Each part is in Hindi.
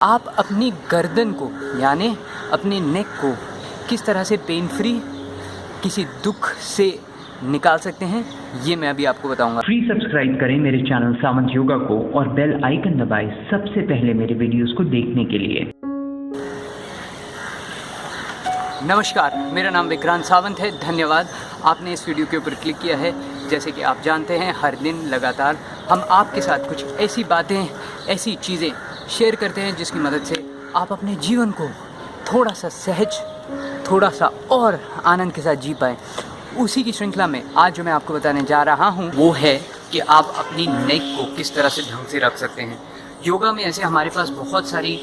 आप अपनी गर्दन को यानी अपनी नेक को किस तरह से पेन फ्री किसी दुख से निकाल सकते हैं, ये मैं अभी आपको बताऊंगा। फ्री सब्सक्राइब करें मेरे चैनल सावंत योगा को और बेल आइकन दबाएं सबसे पहले मेरे वीडियोस को देखने के लिए। नमस्कार, मेरा नाम विक्रांत सावंत है। धन्यवाद आपने इस वीडियो के ऊपर क्लिक किया है। जैसे कि आप जानते हैं, हर दिन लगातार हम आपके साथ कुछ ऐसी बातें, ऐसी चीज़ें शेयर करते हैं जिसकी मदद से आप अपने जीवन को थोड़ा सा सहज, थोड़ा सा और आनंद के साथ जी पाएँ। उसी की श्रृंखला में आज जो मैं आपको बताने जा रहा हूँ वो है कि आप अपनी नेक को किस तरह से ढंग से रख सकते हैं। योगा में ऐसे हमारे पास बहुत सारी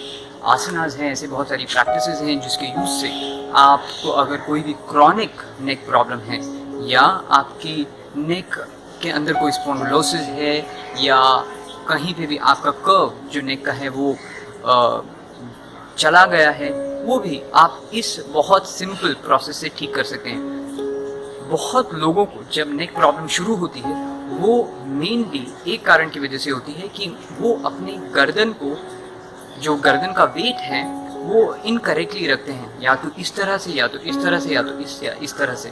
आसनास हैं, ऐसे बहुत सारी प्रैक्टिसेस हैं जिसके यूज़ से आपको अगर कोई भी क्रॉनिक नेक प्रॉब्लम है या आपकी नेक के अंदर कोई स्पॉन्डिलोसिस है या कहीं पे भी आपका कर्व जो नेक का है वो चला गया है, वो भी आप इस बहुत सिंपल प्रोसेस से ठीक कर सकते हैं। बहुत लोगों को जब नेक प्रॉब्लम शुरू होती है वो मेनली एक कारण की वजह से होती है कि वो अपनी गर्दन को, जो गर्दन का वेट है वो इनकरेक्टली रखते हैं, या तो इस तरह से या तो इस तरह से या तो इस तरह से।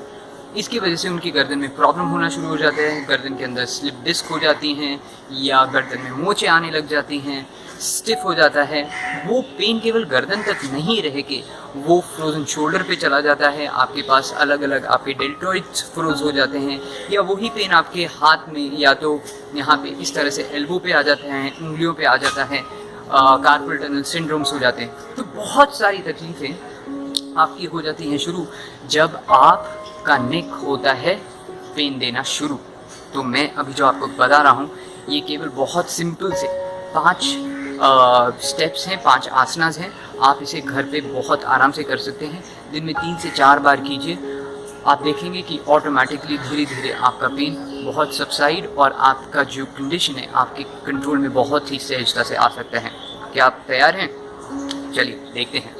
इसकी वजह से उनकी गर्दन में प्रॉब्लम होना शुरू हो जाते हैं, गर्दन के अंदर स्लिप डिस्क हो जाती हैं या गर्दन में मोचे आने लग जाती हैं, स्टिफ हो जाता है। वो पेन केवल गर्दन तक नहीं रह के वो फ्रोजन शोल्डर पे चला जाता है। आपके पास अलग अलग आपके डेल्टॉइड्स फ्रोज हो जाते हैं, या वही पेन आपके हाथ में या तो यहाँ पे इस तरह से एल्बो पे आ जाते हैं, उंगलियों पे आ जाता है, कार्पल टनल सिंड्रोम्स हो जाते हैं। तो बहुत सारी तकलीफ़ें आपकी हो जाती हैं शुरू जब आपका नेक होता है पेन देना शुरू। तो मैं अभी जो आपको बता रहा हूँ ये केवल बहुत सिंपल से 5 स्टेप्स हैं, 5 आसनास हैं। आप इसे घर पे बहुत आराम से कर सकते हैं। दिन में 3 से 4 बार कीजिए। आप देखेंगे कि ऑटोमेटिकली धीरे धीरे आपका पेन बहुत सबसाइड और आपका जो कंडीशन है आपके कंट्रोल में बहुत ही सहजता से आ सकता है। क्या आप तैयार हैं? चलिए देखते हैं।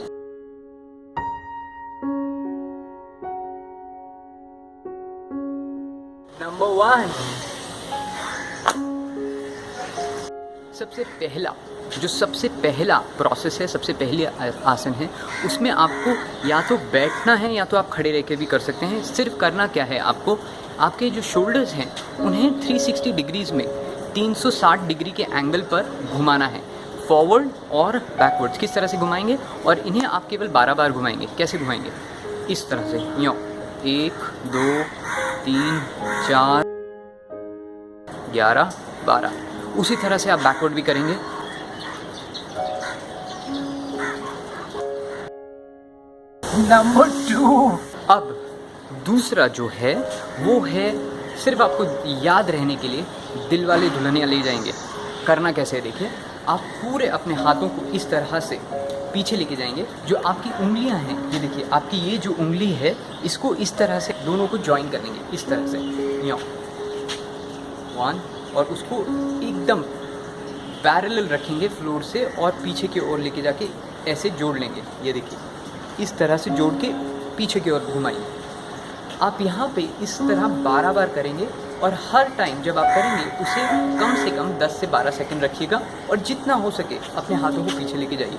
नंबर 1, सबसे पहला प्रोसेस है, सबसे पहले आसन है, उसमें आपको या तो बैठना है या तो आप खड़े रह के भी कर सकते हैं। सिर्फ करना क्या है, आपको आपके जो शोल्डर्स हैं उन्हें 360 डिग्रीज में 360 डिग्री के एंगल पर घुमाना है, फॉरवर्ड और बैकवर्ड्स। किस तरह से घुमाएंगे, और इन्हें आप केवल 12 बार घुमाएंगे। कैसे घुमाएंगे? इस तरह से, यूँ 1 2 3 4 11 12। उसी तरह से आप बैकवर्ड भी करेंगे। नंबर 2, अब दूसरा जो है वो है, सिर्फ आपको याद रहने के लिए दिल वाले दुल्हनिया ले जाएंगे। करना कैसे है देखिए, आप पूरे अपने हाथों को इस तरह से पीछे लेके जाएंगे। जो आपकी उंगलियां हैं, ये देखिए आपकी ये जो उंगली है इसको इस तरह से दोनों को ज्वाइन कर लेंगे, इस तरह से यूँ 1, और उसको एकदम पैरेलल रखेंगे फ्लोर से और पीछे की ओर लेके जाके ऐसे जोड़ लेंगे। ये देखिए इस तरह से जोड़ के पीछे की ओर घुमाइए। आप यहाँ पे इस तरह 12 बार करेंगे और हर टाइम जब आप करेंगे उसे कम से कम 10 से 12 सेकंड रखिएगा और जितना हो सके अपने हाथों को पीछे लेके जाइए।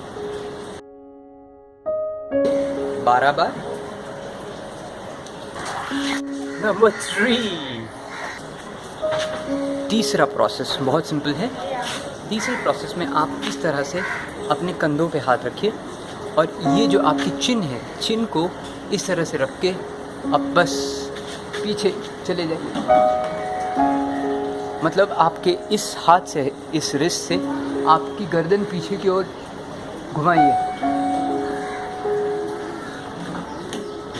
12 बार। नंबर 3, तीसरा प्रोसेस बहुत सिंपल है। तीसरे प्रोसेस में आप इस तरह से अपने कंधों पे हाथ रखिए और ये जो आपकी चिन है, चिन को इस तरह से रख के अब बस पीछे चले जाइए। मतलब आपके इस हाथ से, इस रिस्ट से आपकी गर्दन पीछे की ओर घुमाइए।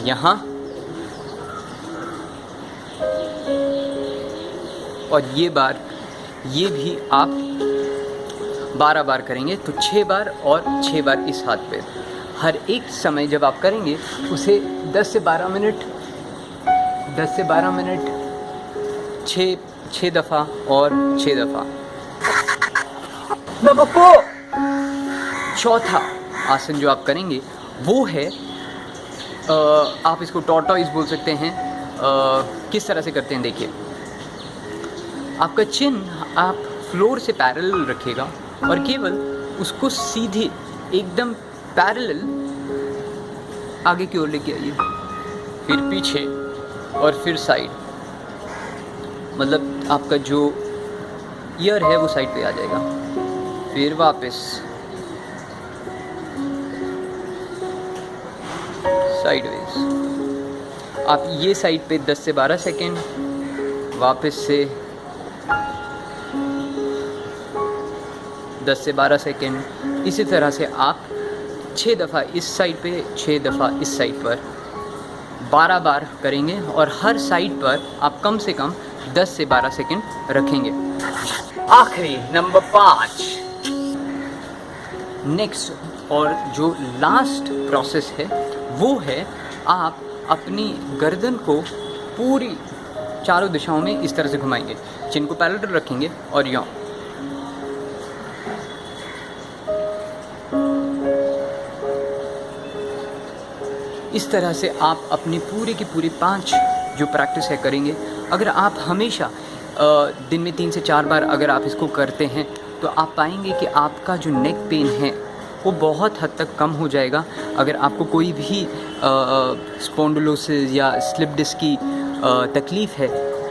यहाँ और ये भी आप 12 बार करेंगे तो 6 बार और 6 बार इस हाथ पे। हर एक समय जब आप करेंगे उसे 10 से 12 मिनट 6 दफ़ा और 6 दफ़ा। नंबर 4, चौथा आसन जो आप करेंगे वो है, आप इसको टॉर्टॉइज बोल सकते हैं। किस तरह से करते हैं देखिए, आपका चिन आप फ्लोर से पैरेलल रखिएगा और केवल उसको सीधे एकदम पैरेलल आगे की ओर लेके आइए, फिर पीछे और फिर साइड, मतलब आपका जो ईयर है वो साइड पे आ जाएगा। फिर वापस साइडवेज। आप ये साइड पे 10 से 12 सेकेंड, वापस से 10 से 12 सेकेंड। इसी तरह से आप 6 दफ़ा इस साइड पे, 6 दफ़ा इस साइड पर 12 बार करेंगे और हर साइड पर आप कम से कम 10 से 12 सेकेंड रखेंगे। आखिरी नंबर 5, नेक्स्ट और जो लास्ट प्रोसेस है वो है आप अपनी गर्दन को पूरी चारों दिशाओं में इस तरह से घुमाएंगे, चिन को पैरेलल रखेंगे और यूं। इस तरह से आप अपनी पूरी की पूरी 5 जो प्रैक्टिस है करेंगे। अगर आप हमेशा दिन में 3 से 4 बार अगर आप इसको करते हैं तो आप पाएंगे कि आपका जो नेक पेन है वो बहुत हद तक कम हो जाएगा। अगर आपको कोई भी स्पॉन्डिलोसिस या स्लिप डिस्क की तकलीफ़ है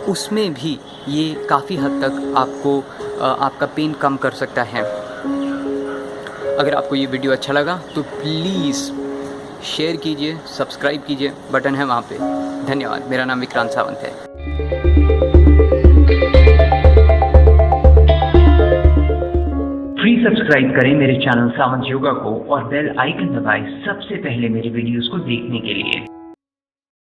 उसमें भी ये काफ़ी हद तक आपको आपका पेन कम कर सकता है। अगर आपको ये वीडियो अच्छा लगा तो प्लीज़ शेयर कीजिए, सब्सक्राइब कीजिए, बटन है वहाँ पे। धन्यवाद। मेरा नाम विक्रांत सावंत है। फ्री सब्सक्राइब करें मेरे चैनल सावंत योगा को और बेल आइकन दबाएं सबसे पहले मेरी वीडियोस को देखने के लिए।